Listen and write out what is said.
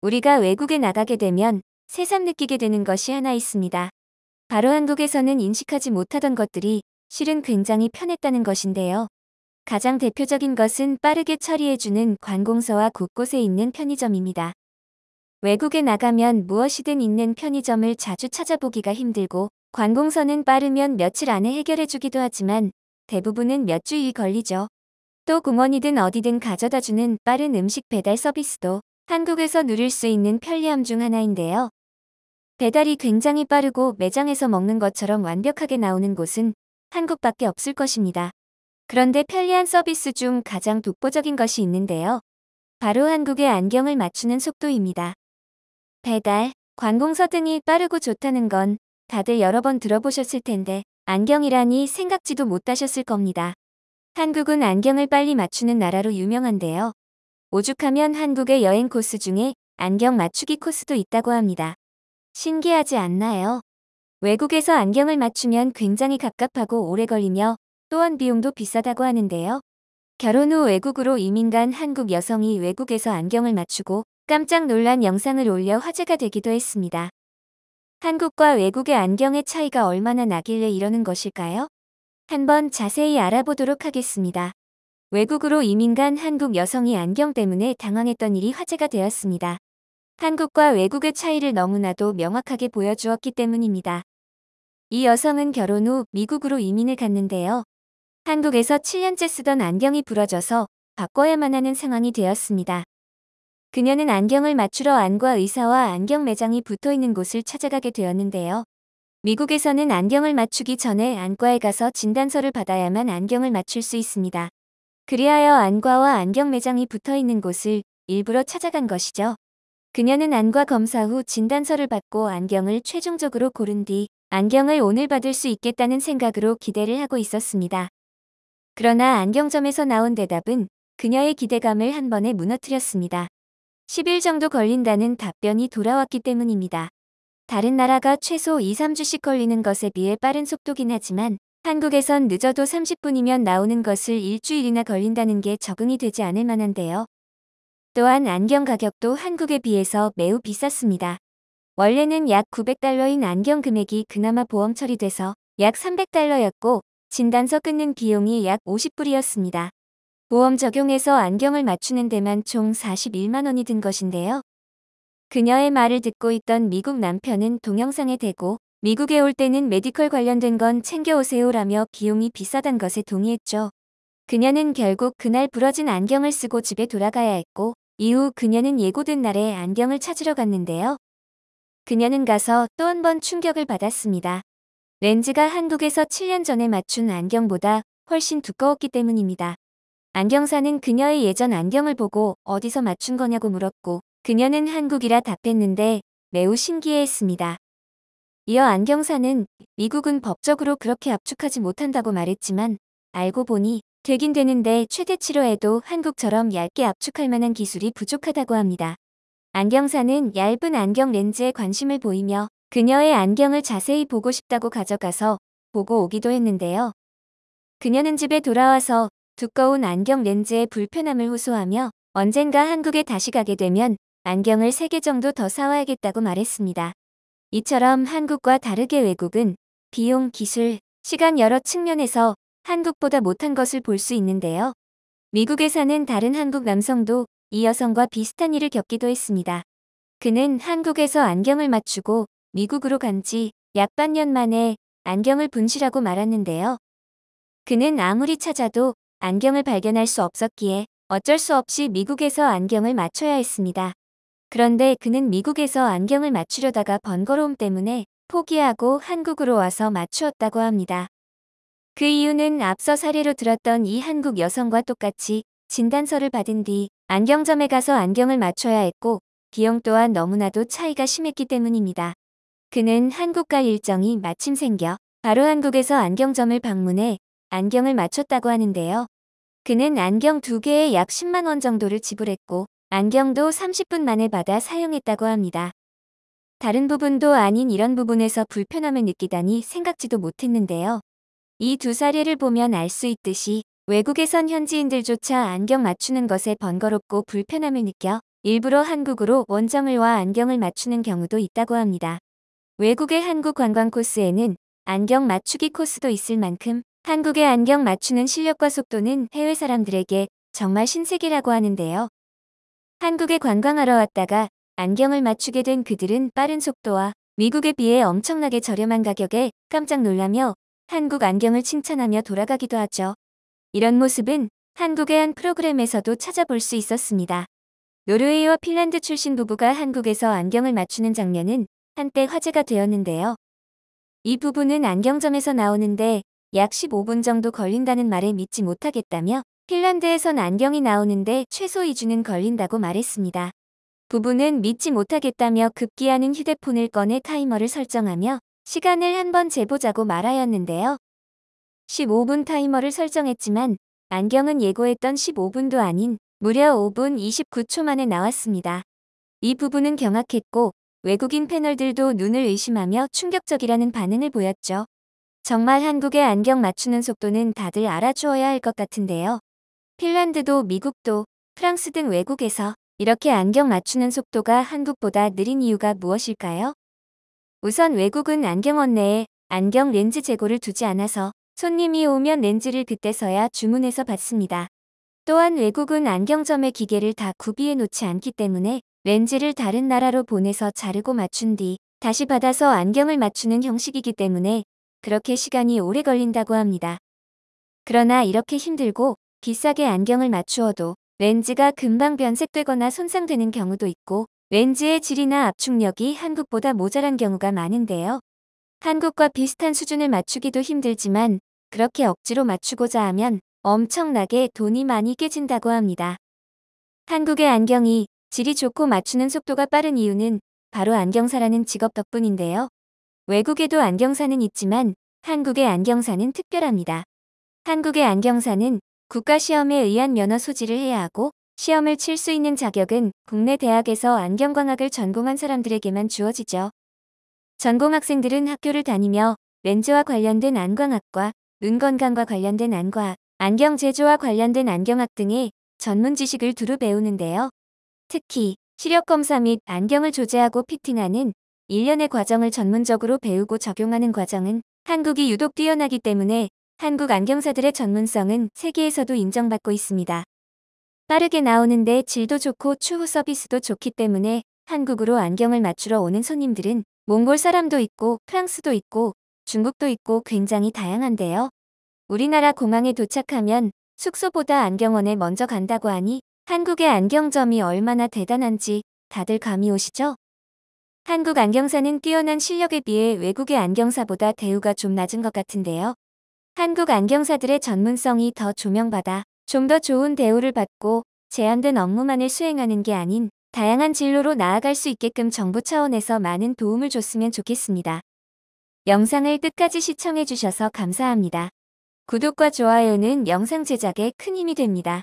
우리가 외국에 나가게 되면 새삼 느끼게 되는 것이 하나 있습니다. 바로 한국에서는 인식하지 못하던 것들이 실은 굉장히 편했다는 것인데요. 가장 대표적인 것은 빠르게 처리해주는 관공서와 곳곳에 있는 편의점입니다. 외국에 나가면 무엇이든 있는 편의점을 자주 찾아보기가 힘들고 관공서는 빠르면 며칠 안에 해결해주기도 하지만 대부분은 몇 주일이 걸리죠. 또 공원이든 어디든 가져다주는 빠른 음식 배달 서비스도 한국에서 누릴 수 있는 편리함 중 하나인데요. 배달이 굉장히 빠르고 매장에서 먹는 것처럼 완벽하게 나오는 곳은 한국밖에 없을 것입니다. 그런데 편리한 서비스 중 가장 독보적인 것이 있는데요. 바로 한국의 안경을 맞추는 속도입니다. 배달, 관공서 등이 빠르고 좋다는 건 다들 여러 번 들어보셨을 텐데 안경이라니 생각지도 못하셨을 겁니다. 한국은 안경을 빨리 맞추는 나라로 유명한데요. 오죽하면 한국의 여행 코스 중에 안경 맞추기 코스도 있다고 합니다. 신기하지 않나요? 외국에서 안경을 맞추면 굉장히 갑갑하고 오래 걸리며 또한 비용도 비싸다고 하는데요. 결혼 후 외국으로 이민 간 한국 여성이 외국에서 안경을 맞추고 깜짝 놀란 영상을 올려 화제가 되기도 했습니다. 한국과 외국의 안경의 차이가 얼마나 나길래 이러는 것일까요? 한번 자세히 알아보도록 하겠습니다. 외국으로 이민 간 한국 여성이 안경 때문에 당황했던 일이 화제가 되었습니다. 한국과 외국의 차이를 너무나도 명확하게 보여주었기 때문입니다. 이 여성은 결혼 후 미국으로 이민을 갔는데요. 한국에서 7년째 쓰던 안경이 부러져서 바꿔야만 하는 상황이 되었습니다. 그녀는 안경을 맞추러 안과 의사와 안경 매장이 붙어있는 곳을 찾아가게 되었는데요. 미국에서는 안경을 맞추기 전에 안과에 가서 진단서를 받아야만 안경을 맞출 수 있습니다. 그리하여 안과와 안경 매장이 붙어있는 곳을 일부러 찾아간 것이죠. 그녀는 안과 검사 후 진단서를 받고 안경을 최종적으로 고른 뒤 안경을 오늘 받을 수 있겠다는 생각으로 기대를 하고 있었습니다. 그러나 안경점에서 나온 대답은 그녀의 기대감을 한 번에 무너뜨렸습니다. 10일 정도 걸린다는 답변이 돌아왔기 때문입니다. 다른 나라가 최소 2~3주씩 걸리는 것에 비해 빠른 속도긴 하지만 한국에선 늦어도 30분이면 나오는 것을 일주일이나 걸린다는 게 적응이 되지 않을 만한데요. 또한 안경 가격도 한국에 비해서 매우 비쌌습니다. 원래는 약 900달러인 안경 금액이 그나마 보험 처리돼서 약 300달러였고 진단서 끊는 비용이 약 50불이었습니다. 보험 적용해서 안경을 맞추는 데만 총 41만 원이 든 것인데요. 그녀의 말을 듣고 있던 미국 남편은 동영상에 대고 미국에 올 때는 메디컬 관련된 건 챙겨오세요라며 비용이 비싸단 것에 동의했죠. 그녀는 결국 그날 부러진 안경을 쓰고 집에 돌아가야 했고 이후 그녀는 예고된 날에 안경을 찾으러 갔는데요. 그녀는 가서 또 한 번 충격을 받았습니다. 렌즈가 한국에서 7년 전에 맞춘 안경보다 훨씬 두꺼웠기 때문입니다. 안경사는 그녀의 예전 안경을 보고 어디서 맞춘 거냐고 물었고 그녀는 한국이라 답했는데 매우 신기해했습니다. 이어 안경사는 미국은 법적으로 그렇게 압축하지 못한다고 말했지만 알고 보니 되긴 되는데 최대치로 한국처럼 얇게 압축할 만한 기술이 부족하다고 합니다. 안경사는 얇은 안경 렌즈에 관심을 보이며 그녀의 안경을 자세히 보고 싶다고 가져가서 보고 오기도 했는데요. 그녀는 집에 돌아와서 두꺼운 안경 렌즈의 불편함을 호소하며 언젠가 한국에 다시 가게 되면 안경을 3개 정도 더 사와야겠다고 말했습니다. 이처럼 한국과 다르게 외국은 비용, 기술, 시간 여러 측면에서 한국보다 못한 것을 볼 수 있는데요. 미국에 사는 다른 한국 남성도 이 여성과 비슷한 일을 겪기도 했습니다. 그는 한국에서 안경을 맞추고 미국으로 간 지 약 반년 만에 안경을 분실하고 말았는데요. 그는 아무리 찾아도 안경을 발견할 수 없었기에 어쩔 수 없이 미국에서 안경을 맞춰야 했습니다. 그런데 그는 미국에서 안경을 맞추려다가 번거로움 때문에 포기하고 한국으로 와서 맞추었다고 합니다. 그 이유는 앞서 사례로 들었던 이 한국 여성과 똑같이 진단서를 받은 뒤 안경점에 가서 안경을 맞춰야 했고 비용 또한 너무나도 차이가 심했기 때문입니다. 그는 한국 갈 일정이 마침 생겨 바로 한국에서 안경점을 방문해 안경을 맞췄다고 하는데요. 그는 안경 2개에 약 10만 원 정도를 지불했고 안경도 30분 만에 받아 사용했다고 합니다. 다른 부분도 아닌 이런 부분에서 불편함을 느끼다니 생각지도 못했는데요. 이 두 사례를 보면 알 수 있듯이 외국에선 현지인들조차 안경 맞추는 것에 번거롭고 불편함을 느껴 일부러 한국으로 원정을 와 안경을 맞추는 경우도 있다고 합니다. 외국의 한국 관광 코스에는 안경 맞추기 코스도 있을 만큼 한국의 안경 맞추는 실력과 속도는 해외 사람들에게 정말 신세계라고 하는데요. 한국에 관광하러 왔다가 안경을 맞추게 된 그들은 빠른 속도와 미국에 비해 엄청나게 저렴한 가격에 깜짝 놀라며 한국 안경을 칭찬하며 돌아가기도 하죠. 이런 모습은 한국의 한 프로그램에서도 찾아볼 수 있었습니다. 노르웨이와 핀란드 출신 부부가 한국에서 안경을 맞추는 장면은 한때 화제가 되었는데요. 이 부부는 안경점에서 나오는데 약 15분 정도 걸린다는 말에 믿지 못하겠다며 핀란드에선 안경이 나오는데 최소 2주는 걸린다고 말했습니다. 부부는 믿지 못하겠다며 급기야는 휴대폰을 꺼내 타이머를 설정하며 시간을 한번 재보자고 말하였는데요. 15분 타이머를 설정했지만 안경은 예고했던 15분도 아닌 무려 5분 29초 만에 나왔습니다. 이 부부는 경악했고 외국인 패널들도 눈을 의심하며 충격적이라는 반응을 보였죠. 정말 한국의 안경 맞추는 속도는 다들 알아주어야 할 것 같은데요. 핀란드도 미국도 프랑스 등 외국에서 이렇게 안경 맞추는 속도가 한국보다 느린 이유가 무엇일까요? 우선 외국은 안경원 내에 안경 렌즈 재고를 두지 않아서 손님이 오면 렌즈를 그때서야 주문해서 받습니다. 또한 외국은 안경점의 기계를 다 구비해 놓지 않기 때문에 렌즈를 다른 나라로 보내서 자르고 맞춘 뒤 다시 받아서 안경을 맞추는 형식이기 때문에 그렇게 시간이 오래 걸린다고 합니다. 그러나 이렇게 힘들고 비싸게 안경을 맞추어도 렌즈가 금방 변색되거나 손상되는 경우도 있고 렌즈의 질이나 압축력이 한국보다 모자란 경우가 많은데요. 한국과 비슷한 수준을 맞추기도 힘들지만 그렇게 억지로 맞추고자 하면 엄청나게 돈이 많이 깨진다고 합니다. 한국의 안경이 질이 좋고 맞추는 속도가 빠른 이유는 바로 안경사라는 직업 덕분인데요. 외국에도 안경사는 있지만 한국의 안경사는 특별합니다. 한국의 안경사는 국가시험에 의한 면허 소지를 해야 하고 시험을 칠 수 있는 자격은 국내 대학에서 안경광학을 전공한 사람들에게만 주어지죠. 전공학생들은 학교를 다니며 렌즈와 관련된 안광학과, 눈 건강과 관련된 안과학, 안경 제조와 관련된 안경학 등의 전문 지식을 두루 배우는데요. 특히 시력 검사 및 안경을 조제하고 피팅하는 일련의 과정을 전문적으로 배우고 적용하는 과정은 한국이 유독 뛰어나기 때문에 한국 안경사들의 전문성은 세계에서도 인정받고 있습니다. 빠르게 나오는데 질도 좋고 추후 서비스도 좋기 때문에 한국으로 안경을 맞추러 오는 손님들은 몽골 사람도 있고 프랑스도 있고 중국도 있고 굉장히 다양한데요. 우리나라 공항에 도착하면 숙소보다 안경원에 먼저 간다고 하니 한국의 안경점이 얼마나 대단한지 다들 감이 오시죠? 한국 안경사는 뛰어난 실력에 비해 외국의 안경사보다 대우가 좀 낮은 것 같은데요. 한국 안경사들의 전문성이 더 조명받아 좀 더 좋은 대우를 받고 제한된 업무만을 수행하는 게 아닌 다양한 진로로 나아갈 수 있게끔 정부 차원에서 많은 도움을 줬으면 좋겠습니다. 영상을 끝까지 시청해주셔서 감사합니다. 구독과 좋아요는 영상 제작에 큰 힘이 됩니다.